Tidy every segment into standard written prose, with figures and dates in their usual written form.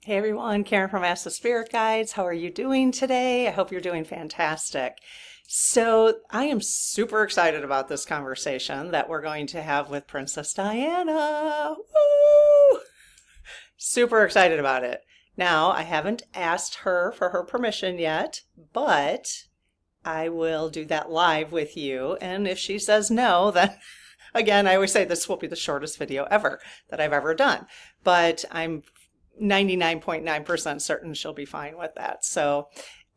Hey everyone, Karen from Ask the Spirit Guides. How are you doing today? I hope you're doing fantastic. So, I am super excited about this conversation that we're going to have with Princess Diana. Woo! Super excited about it. Now, I haven't asked her for her permission yet, but I will do that live with you. And if she says no, then again, I always say this will be the shortest video ever that I've ever done. But I'm 99.9% certain she'll be fine with that. So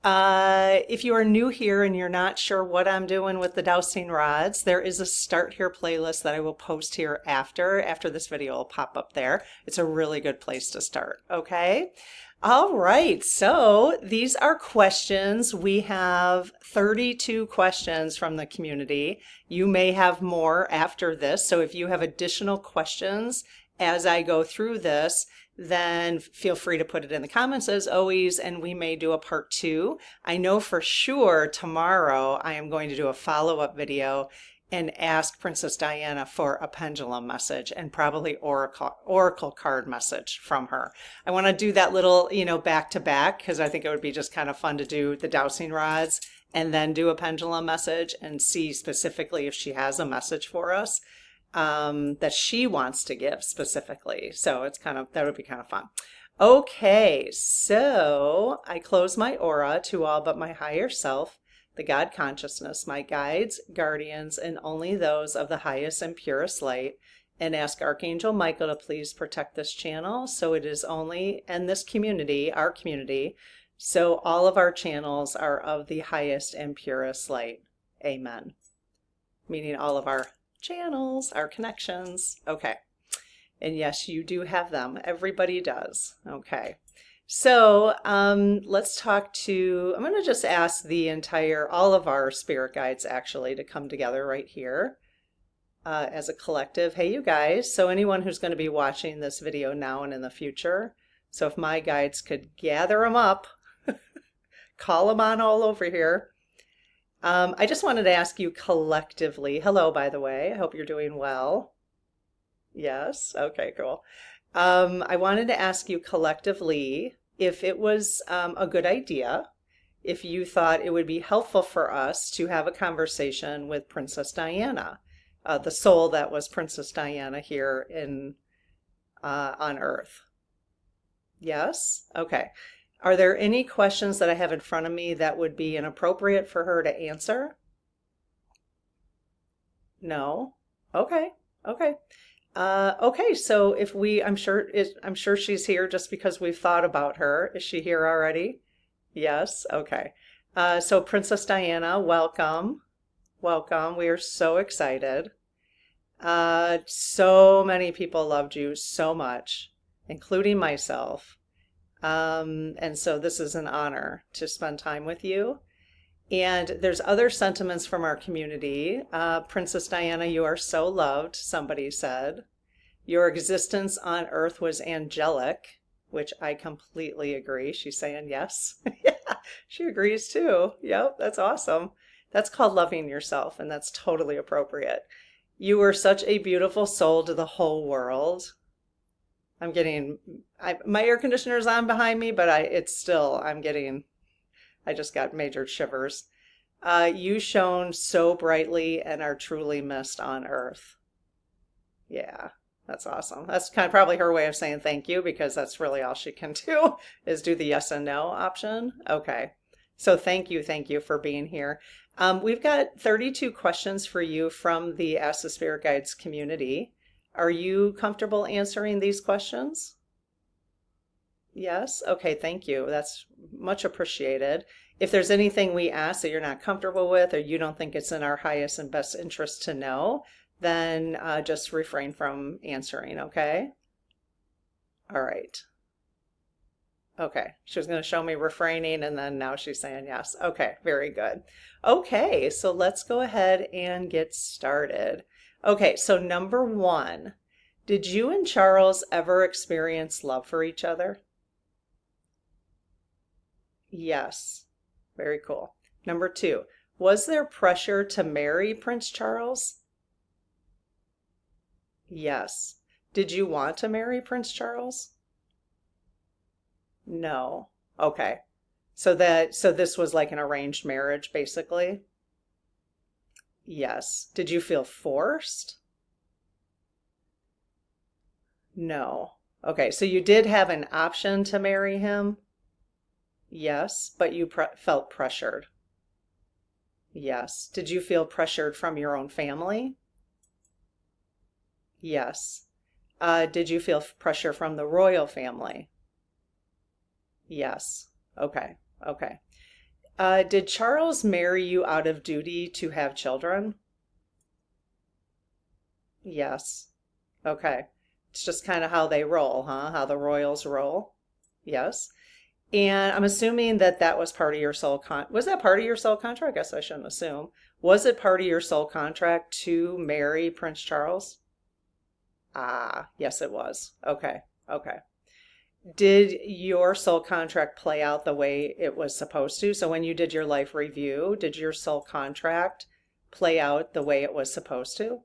if you are new here and you're not sure what I'm doing with the dowsing rods, there is a start here playlist that I will post here after this video will pop up there. It's a really good place to start. Okay. All right. So these are questions. We have 32 questions from the community. You may have more after this. So if you have additional questions as I go through this, then feel free to put it in the comments as always, and we may do a part 2. I know for sure tomorrow I am going to do a follow-up video and ask Princess Diana for a pendulum message and probably oracle card message from her. I want to do that little, back to back because I think it would be just kind of fun to do the dowsing rods and then do a pendulum message and see specifically if she has a message for us that she wants to give specifically. So that would be kind of fun. Okay, so I close my aura to all but my higher self, the God consciousness, my guides, guardians, and only those of the highest and purest light, and ask Archangel Michael to please protect this channel so it is only, and this community, our community, so all of our channels are of the highest and purest light. Amen. Meaning all of our channels, our connections. Okay. And yes, you do have them. Everybody does. Okay. So let's talk I'm going to just ask all of our spirit guides actually to come together right here as a collective. Hey, you guys. So anyone who's going to be watching this video now and in the future. So if my guides could gather them up, call them on all over here. I just wanted to ask you collectively. Hello, by the way. I hope you're doing well. Yes. Okay, cool. I wanted to ask you collectively if it was a good idea, if you thought it would be helpful for us to have a conversation with Princess Diana, the soul that was Princess Diana here on Earth. Yes? Okay. Are there any questions that I have in front of me that would be inappropriate for her to answer? No? Okay. Okay. Okay, so I'm sure she's here just because we've thought about her. Is she here already? Yes. Okay. So Princess Diana, welcome. Welcome. We are so excited. So many people loved you so much, including myself. And so this is an honor to spend time with you. And there's other sentiments from our community. Princess Diana, you are so loved, somebody said. Your existence on Earth was angelic, which I completely agree. She's saying yes. Yeah, she agrees too. Yep, that's awesome. That's called loving yourself, and that's totally appropriate. You were such a beautiful soul to the whole world. My air conditioner's on behind me, but I just got major shivers. You shone so brightly and are truly missed on Earth. Yeah, that's awesome. That's kind of probably her way of saying thank you because that's really all she can do is do the yes and no option. Okay. So thank you for being here. We've got 32 questions for you from the Ask the Spirit Guides community. Are you comfortable answering these questions? Yes? Okay, thank you. That's much appreciated. If there's anything we ask that you're not comfortable with or you don't think it's in our highest and best interest to know, then just refrain from answering, okay? All right. Okay, she was going to show me refraining and then now she's saying yes. Okay, very good. Okay, so let's go ahead and get started. Okay, so number 1, did you and Charles ever experience love for each other? Yes, very cool. Number 2, was there pressure to marry Prince Charles? Yes. Did you want to marry Prince Charles? No. Okay. So this was like an arranged marriage, basically? Yes. Did you feel forced? No. Okay, so you did have an option to marry him? Yes, but you felt pressured. Yes. Did you feel pressured from your own family? Yes. Did you feel pressure from the royal family? Yes. Okay. Okay. Did Charles marry you out of duty to have children? Yes. Okay. It's just kind of how they roll, huh? How the royals roll. Yes. And I'm assuming that that was part of your was that part of your soul contract? I guess I shouldn't assume. Was it part of your soul contract to marry Prince Charles? Ah, yes, it was. Okay. Okay. Did your soul contract play out the way it was supposed to? So when you did your life review, did your soul contract play out the way it was supposed to?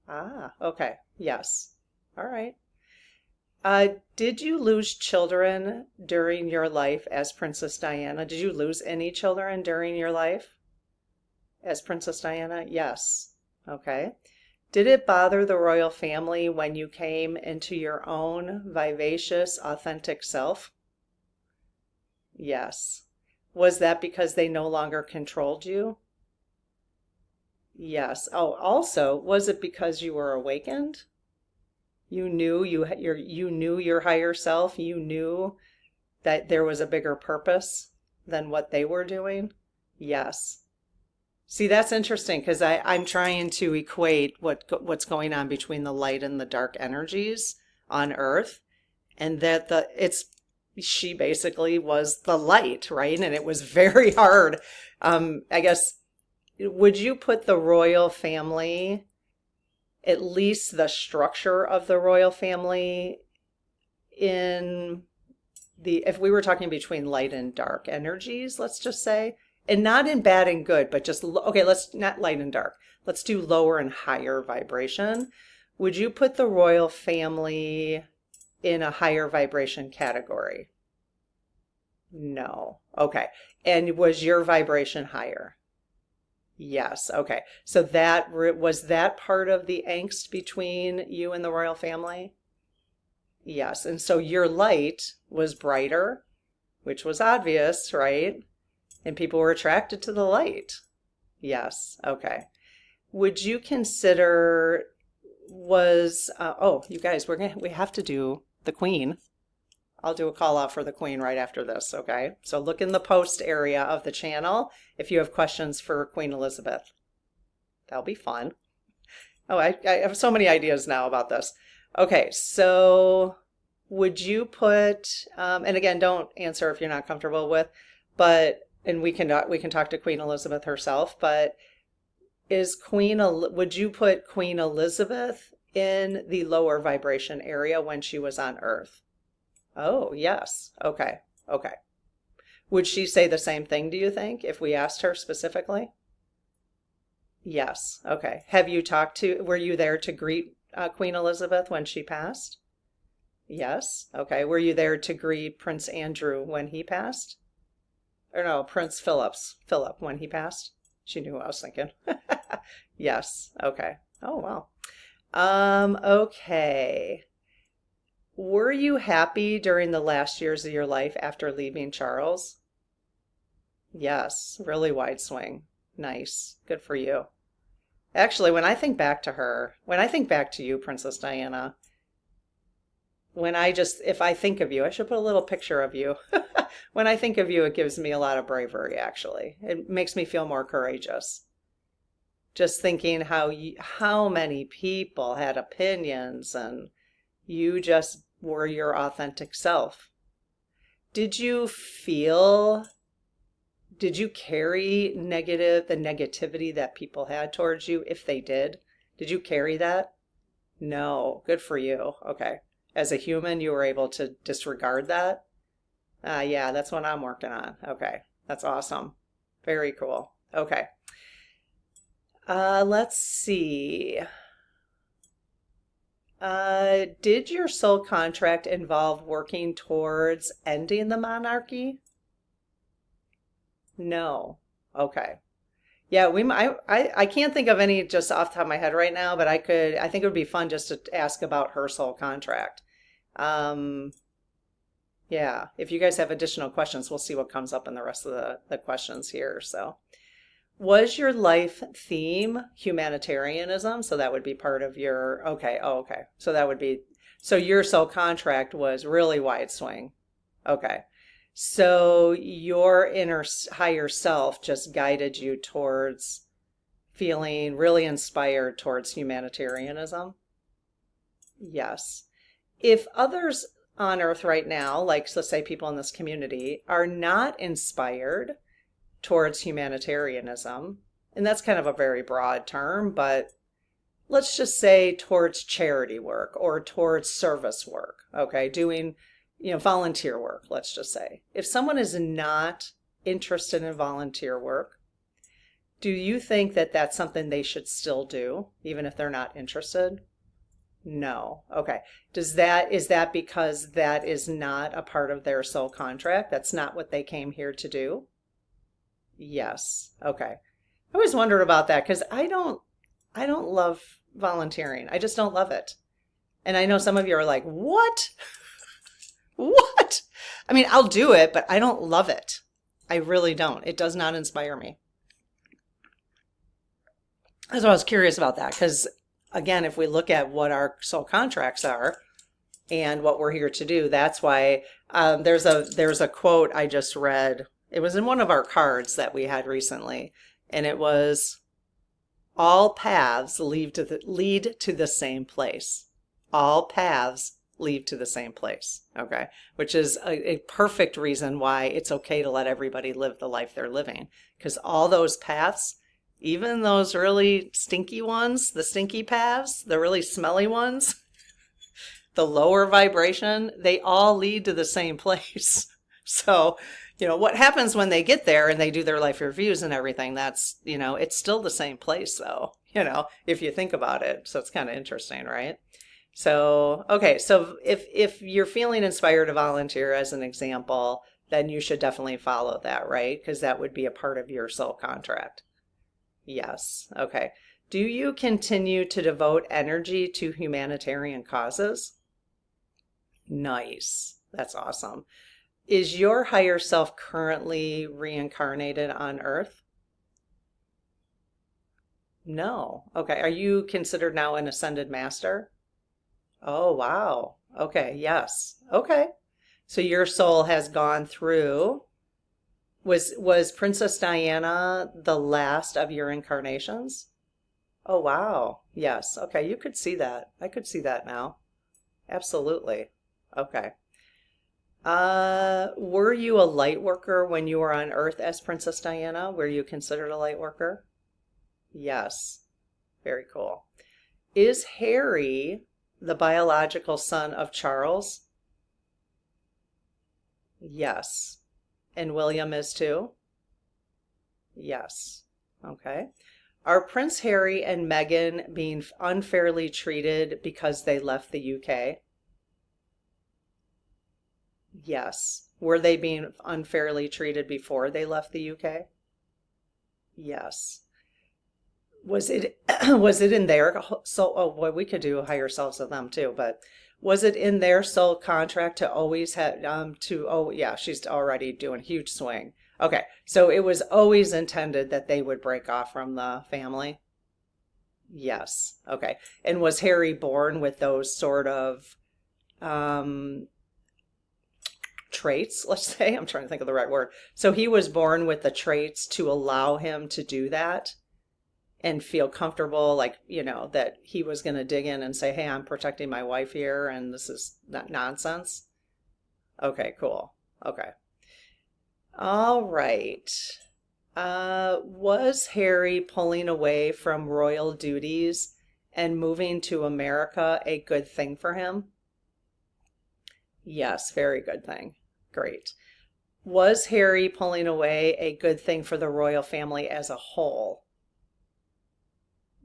Ah, okay. Yes. All right. Did you lose children during your life as Princess Diana? Did you lose any children during your life as Princess Diana? Yes. Okay. Did it bother the royal family when you came into your own vivacious, authentic self? Yes. Was that because they no longer controlled you? Yes. Oh, also, was it because you were awakened? You knew you knew your higher self. You knew that there was a bigger purpose than what they were doing. Yes. See, that's interesting because I'm trying to equate what's going on between the light and the dark energies on Earth, and that the it's she basically was the light, right? And it was very hard. I guess, would you put the royal family, at least the structure of the royal family, in if we were talking between light and dark energies, let's just say, and not in bad and good, but just, okay, let's not light and dark. Let's do lower and higher vibration. Would you put the royal family in a higher vibration category? No. Okay. And was your vibration higher? Yes. Okay. So was that part of the angst between you and the royal family? Yes. And so your light was brighter, which was obvious, right? And people were attracted to the light. Yes. Okay. Would you consider oh, you guys, we have to do the Queen. I'll do a call out for the Queen right after this, okay? So look in the post area of the channel if you have questions for Queen Elizabeth. That'll be fun. Oh, I have so many ideas now about this. Okay, so would you put, and again, don't answer if you're not comfortable with, but, and we can talk to Queen Elizabeth herself, but would you put Queen Elizabeth in the lower vibration area when she was on Earth? Oh, yes. Okay. Okay. Would she say the same thing, do you think, if we asked her specifically? Yes. Okay. Were you there to greet Queen Elizabeth when she passed? Yes. Okay. Were you there to greet Prince Andrew when he passed? Or no, Philip when he passed? She knew what I was thinking. Yes. Okay. Oh, wow. Okay. Were you happy during the last years of your life after leaving Charles? Yes, really wide swing. Nice. Good for you. Actually, when I think back to you, Princess Diana, if I think of you, I should put a little picture of you. When I think of you, it gives me a lot of bravery, actually. It makes me feel more courageous. Just thinking how many people had opinions and you just were your authentic self. Did you carry the negativity that people had towards you, if they did? Did you carry that? No. Good for you. Okay. As a human, you were able to disregard that? Yeah, that's what I'm working on. Okay. That's awesome. Very cool. Okay. Let's see. Did your soul contract involve working towards ending the monarchy? No. Okay. Yeah, I can't think of any just off the top of my head right now, but I think it would be fun just to ask about her soul contract. Um, yeah, if you guys have additional questions, we'll see what comes up in the rest of the questions here. So, was your life theme humanitarianism? So that would be part of your, okay, oh, okay. So that would be, so your soul contract was really wide swing. Okay. So your higher self just guided you towards feeling really inspired towards humanitarianism? Yes. If others on earth right now, like let's say people in this community, are not inspired towards humanitarianism, and that's kind of a very broad term, but let's just say towards charity work or towards service work, okay, doing, volunteer work, let's just say. If someone is not interested in volunteer work, do you think that that's something they should still do, even if they're not interested? No. Okay. Is that because that is not a part of their soul contract? That's not what they came here to do? Yes. Okay. I always wondered about that because I don't love volunteering. I just don't love it. And I know some of you are like, "What? What?" I mean, I'll do it, but I don't love it. I really don't. It does not inspire me. That's why I was curious about that because again, if we look at what our soul contracts are and what we're here to do, that's why there's a quote I just read. It was in one of our cards that we had recently, and it was, all paths lead to the same place. All paths lead to the same place. Okay. Which is a perfect reason why it's okay to let everybody live the life they're living. Because all those paths, even those really stinky ones, the stinky paths, the really smelly ones, the lower vibration, they all lead to the same place. So, what happens when they get there and they do their life reviews and everything, that's, it's still the same place though, if you think about it. So it's kind of interesting, right? So, okay. So if you're feeling inspired to volunteer as an example, then you should definitely follow that, right? Because that would be a part of your soul contract. Yes. Okay. Do you continue to devote energy to humanitarian causes? Nice. That's awesome. Is your higher self currently reincarnated on Earth? No. Okay. Are you considered now an ascended master? Oh, wow. Okay. Yes. Okay. So your soul has gone through. Was Princess Diana the last of your incarnations? Oh, wow. Yes. Okay. You could see that. I could see that now. Absolutely. Okay. Were you a light worker when you were on Earth as Princess Diana? Were you considered a light worker? Yes. Very cool. Is Harry the biological son of Charles? Yes. And William is too? Yes. Okay. Are Prince Harry and Meghan being unfairly treated because they left the UK? Yes. Were they being unfairly treated before they left the UK? Yes. Was it was it in their soul? Oh boy, we could do higher selves of them too, but was it in their soul contract to always have oh yeah, she's already doing huge swing. Okay, so it was always intended that they would break off from the family? Yes. Okay. And was Harry born with those sort of um traits, let's say? I'm trying to think of the right word. So he was born with the traits to allow him to do that and feel comfortable, like, that he was going to dig in and say, hey, I'm protecting my wife here and this is not nonsense. Okay, cool. Okay. All right. Was Harry pulling away from royal duties and moving to America a good thing for him? Yes, very good thing. Great. Was Harry pulling away a good thing for the royal family as a whole?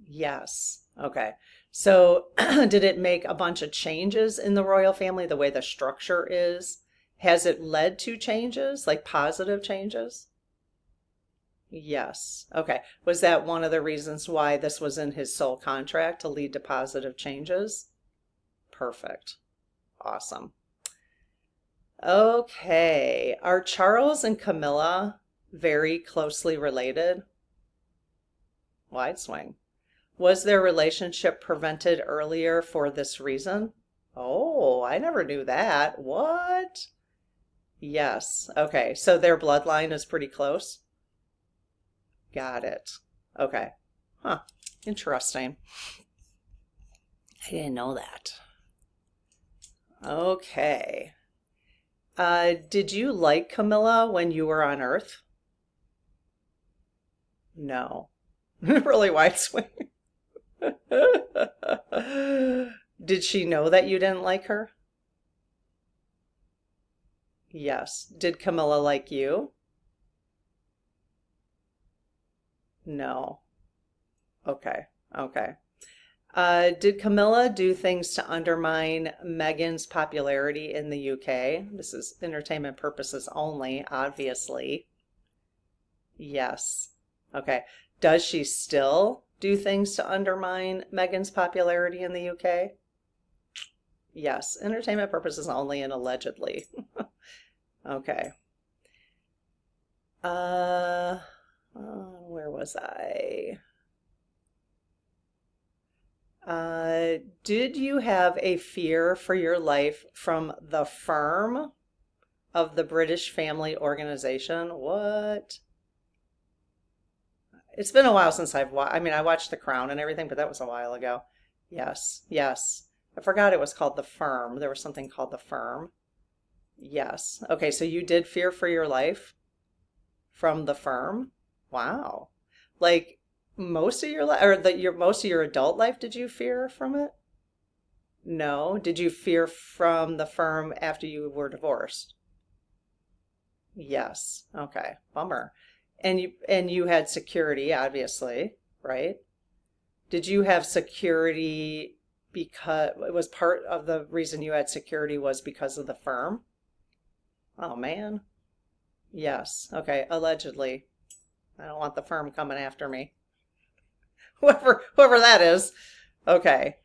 Yes. Okay. So did it make a bunch of changes in the royal family, the way the structure is? Has it led to changes, like positive changes? Yes. Okay. Was that one of the reasons why this was in his soul contract to lead to positive changes? Perfect. Awesome. Okay. Are Charles and Camilla very closely related? Wide swing. Was their relationship prevented earlier for this reason? Oh, I never knew that. What? Yes. Okay. So their bloodline is pretty close. Got it. Okay. Huh. Interesting. I didn't know that. Okay. Did you like Camilla when you were on Earth? No. Really wide swing. Did she know that you didn't like her? Yes. Did Camilla like you? No. Okay. Okay. Did Camilla do things to undermine Meghan's popularity in the UK? This is entertainment purposes only, obviously. Yes. Okay. Does she still do things to undermine Meghan's popularity in the UK? Yes. Entertainment purposes only and allegedly. Okay. Uh, where was I? Did you have a fear for your life from the firm of the British Family Organization? What? It's been a while since I mean, I watched The Crown and everything, but that was a while ago. Yes, yes. I forgot it was called The Firm. There was something called The Firm. Yes. Okay, so you did fear for your life from the firm? Wow. Like most of your life, or most of your adult life, did you fear from it? No. Did you fear from the firm after you were divorced? Yes. Okay. Bummer. And you had security, obviously, right? Did you have security because it was part of the reason you had security was because of the firm? Oh man. Yes. Okay. Allegedly. I don't want the firm coming after me. Whoever that is. Okay.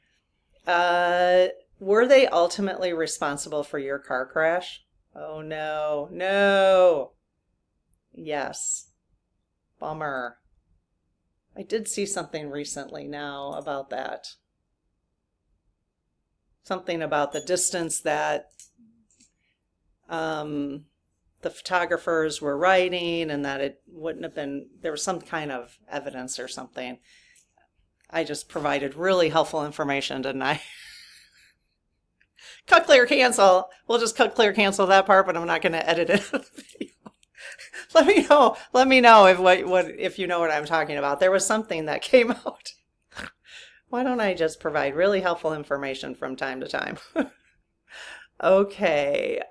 Uh, were they ultimately responsible for your car crash? Oh no. No. Yes. Bummer. I did see something recently now about that. Something about the distance that um, the photographers were riding and that it wouldn't have been, there was some kind of evidence or something. I just provided really helpful information, didn't I? Cut, clear, cancel. We'll just cut, clear, cancel that part, but I'm not going to edit it out of the video. Let me know. Let me know if you know what I'm talking about. There was something that came out. Why don't I just provide really helpful information from time to time? Okay.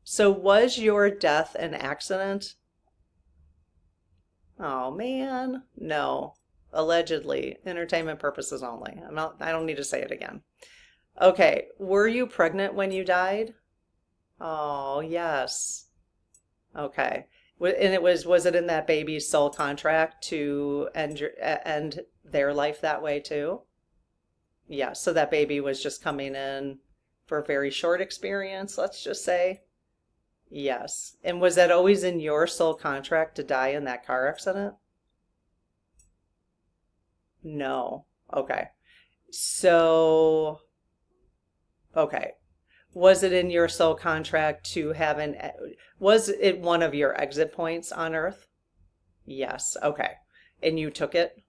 So was your death an accident? Oh man, no. Allegedly, entertainment purposes only. I don't need to say it again. Okay, were you pregnant when you died? Oh, yes. Okay. And was it in that baby's soul contract to end their life that way too? Yeah, so that baby was just coming in for a very short experience, let's just say. Yes. And was that always in your soul contract to die in that car accident? No. Okay. So, okay. Was it in your soul contract to have was it one of your exit points on Earth? Yes. Okay. And you took it?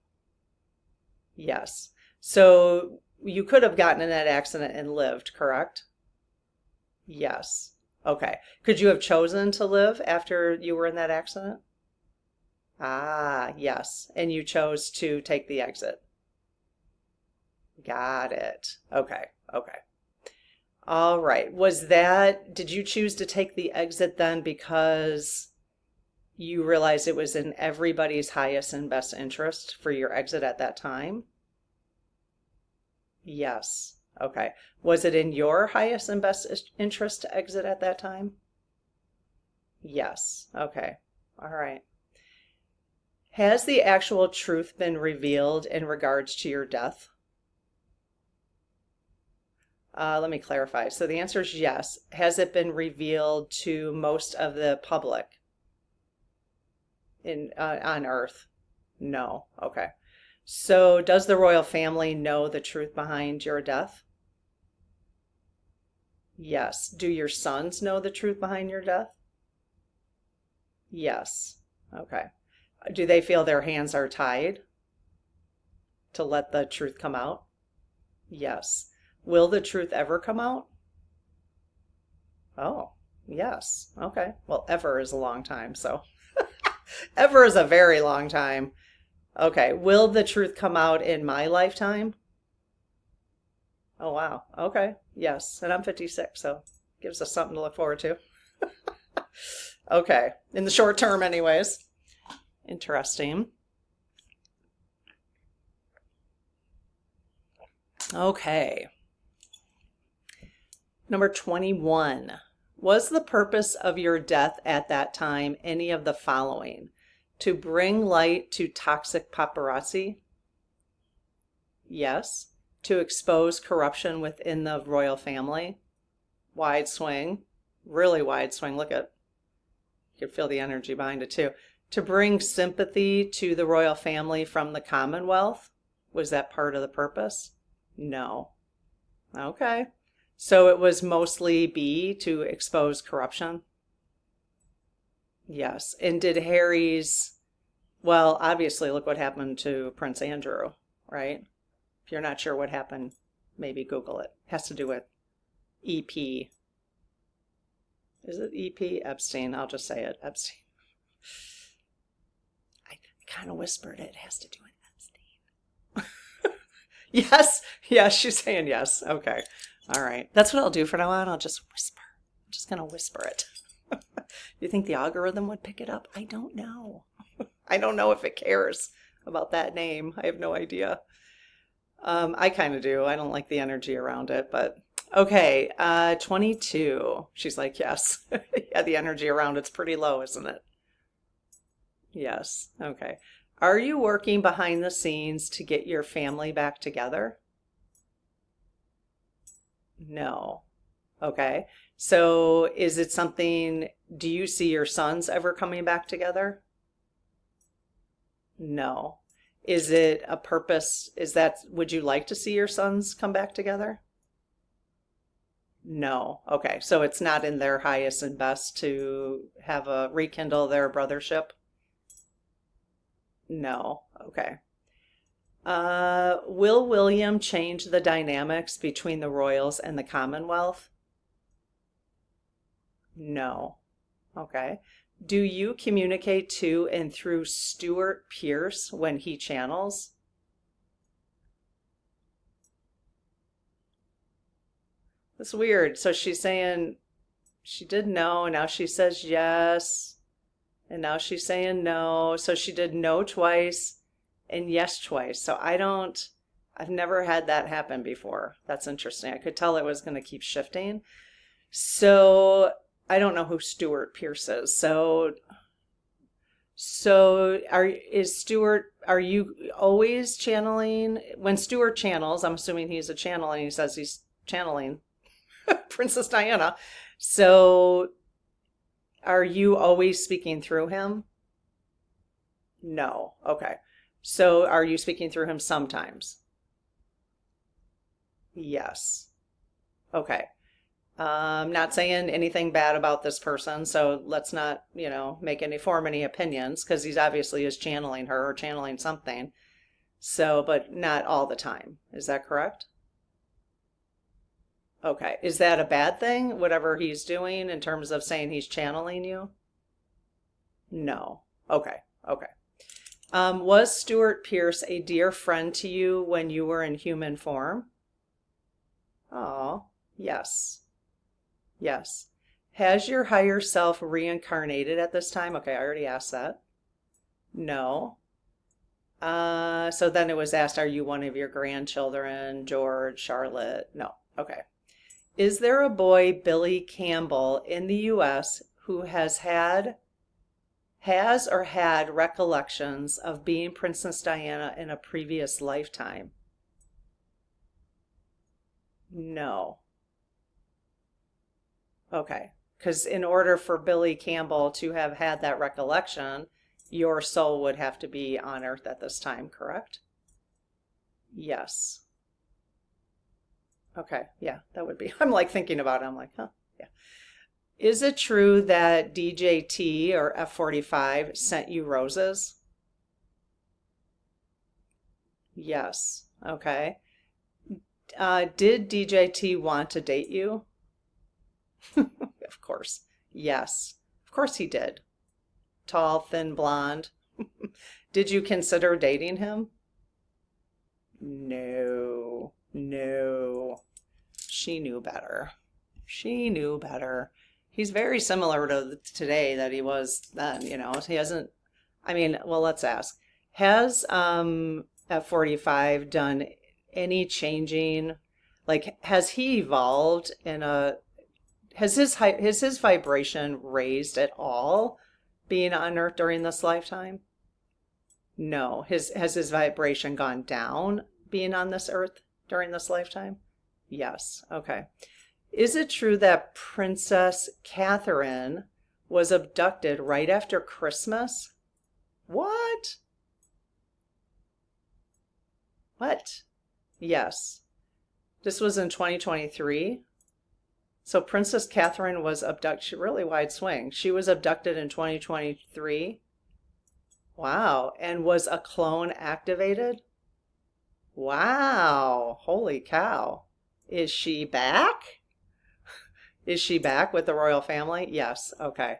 Yes. So you could have gotten in that accident and lived, correct? Yes. Okay. Could you have chosen to live after you were in that accident? Ah, yes. And you chose to take the exit. Got it. Okay. Okay. All right. Did you choose to take the exit then because you realized it was in everybody's highest and best interest for your exit at that time? Yes. Okay. Was it in your highest and best interest to exit at that time? Yes. Okay. All right. Has the actual truth been revealed in regards to your death? Let me clarify. So the answer is yes. Has it been revealed to most of the public on Earth? No. Okay. So does the royal family know the truth behind your death? Yes. Do your sons know the truth behind your death? Yes. Okay. Do they feel their hands are tied to let the truth come out? Yes. Will the truth ever come out? Oh, yes. Okay. Well, ever is a long time, so ever is a very long time. Okay. Will the truth come out in my lifetime? Oh, wow. Okay. Yes. And I'm 56, so gives us something to look forward to. Okay. In the short term, anyways. Interesting. Okay. Number 21. Was the purpose of your death at that time any of the following? To bring light to toxic paparazzi? Yes. To expose corruption within the royal family? Wide swing. Really wide swing. Look at, you can feel the energy behind it too. To bring sympathy to the royal family from the Commonwealth? Was that part of the purpose? No. Okay. So it was mostly B, to expose corruption? Yes. And did Harry's, well, obviously, look what happened to Prince Andrew, right? If you're not sure what happened, maybe Google it. Has to do with EP. Is it EP? Epstein. I'll just say it. Epstein. I kind of whispered it. It has to do with Epstein. Yes. Yes, she's saying yes. Okay. All right. That's what I'll do from now on. I'll just whisper. I'm just going to whisper it. You think the algorithm would pick it up? I don't know. I don't know if it cares about that name. I have no idea. I kind of do. I don't like the energy around it, but okay. 22. She's like, yes. Yeah, the energy around it's pretty low, isn't it? Yes. Okay. Are you working behind the scenes to get your family back together? No. Okay. So is it something, do you see your sons ever coming back together? No. Is it a purpose? Is that, would you like to see your sons come back together? No. Okay. So it's not in their highest and best to have a rekindle their brothership? No. Okay. Will William change the dynamics between the royals and the Commonwealth? No. Okay. Do you communicate to and through Stuart Pierce when he channels? That's weird. So she's saying she did no, and now she says yes, and now she's saying no. So she did no twice and yes twice. So I've never had that happen before. That's interesting. I could tell it was going to keep shifting. So I don't know who Stuart Pierce is. So are you always channeling? When Stuart channels, I'm assuming he's a channel and he says he's channeling Princess Diana. So are you always speaking through him? No. Okay. So are you speaking through him sometimes? Yes. Okay. Not saying anything bad about this person, so let's not, form any opinions because he's obviously is channeling her or channeling something. So, but not all the time. Is that correct? Okay. Is that a bad thing, whatever he's doing in terms of saying he's channeling you? No. Okay. Okay. Was Stuart Pierce a dear friend to you when you were in human form? Oh, yes. Yes. Has your higher self reincarnated at this time? Okay, I already asked that. No. So then it was asked, are you one of your grandchildren, George, Charlotte? No. Okay. Is there a boy, Billy Campbell, in the U.S. who has or had recollections of being Princess Diana in a previous lifetime? No. Okay. Because in order for Billy Campbell to have had that recollection, your soul would have to be on Earth at this time, correct? Yes. Okay. Yeah, that would be. I'm like thinking about it. I'm like, huh? Yeah. Is it true that DJT or F45 sent you roses? Yes. Okay. Did DJT want to date you? Of course. Yes. Of course he did. Tall, thin, blonde. Did you consider dating him? No. No. She knew better. She knew better. He's very similar to today that he was then, you know. He hasn't, I mean, well, let's ask. Has F45 done any changing? Like, has he evolved in a, has his vibration raised at all being on Earth during this lifetime? No. Has his vibration gone down being on this Earth during this lifetime? Yes. Okay. Is it true that Princess Catherine was abducted right after Christmas? What? What? Yes. This was in 2023. So Princess Catherine was abducted, really wide swing. She was abducted in 2023. Wow. And was a clone activated? Wow. Holy cow. Is she back? Is she back with the royal family? Yes. Okay.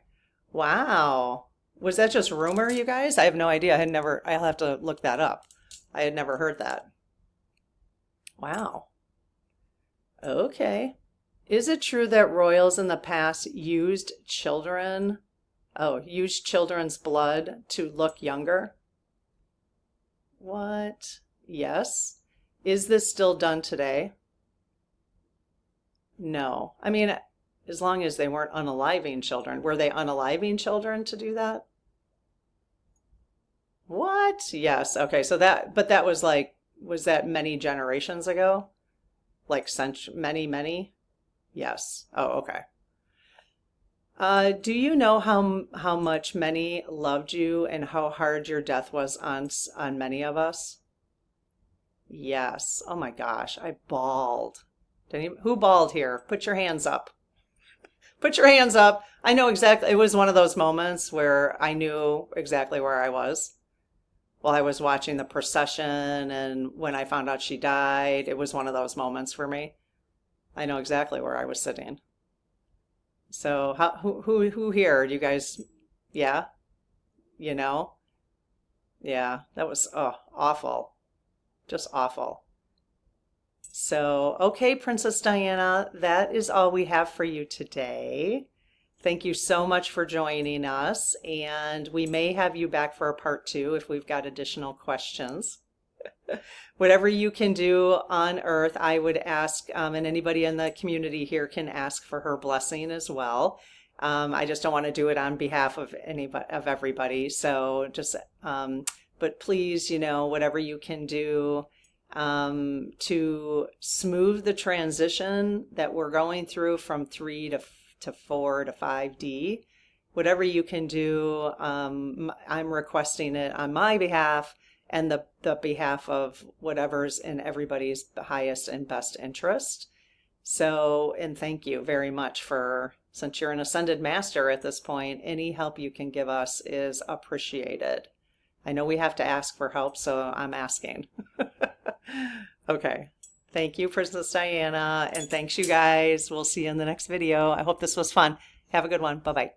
Wow. Was that just rumor, you guys? I have no idea. I'll have to look that up. I had never heard that. Wow. Okay. Is it true that royals in the past used children's blood to look younger? What? Yes. Is this still done today? No. I mean, as long as they weren't unaliving children. Were they unaliving children to do that? What? Yes. Okay. But that was like, was that many generations ago? Like many? Yes. Oh, okay. Do you know how much many loved you and how hard your death was on many of us? Yes. Oh my gosh, I bawled. Who bawled here? Put your hands up. Put your hands up. I know exactly. It was one of those moments where I knew exactly where I was while I was watching the procession, and when I found out she died, it was one of those moments for me. I know exactly where I was sitting. So who here? Do you guys? Yeah, you know? Yeah, that was awful. Just awful. So, okay, Princess Diana, that is all we have for you today. Thank you so much for joining us, and we may have you back for a part 2 if we've got additional questions. Whatever you can do on Earth, I would ask, and anybody in the community here can ask for her blessing as well. I just don't want to do it on behalf of everybody. So just, but please, whatever you can do to smooth the transition that we're going through from 3 to 4 to 5D. Whatever you can do, I'm requesting it on my behalf and the behalf of whatever's in everybody's highest and best interest. So, and thank you very much since you're an ascended master at this point, any help you can give us is appreciated. I know we have to ask for help, so I'm asking. Okay. Thank you, Princess Diana, and thanks you guys. We'll see you in the next video. I hope this was fun. Have a good one. Bye-bye.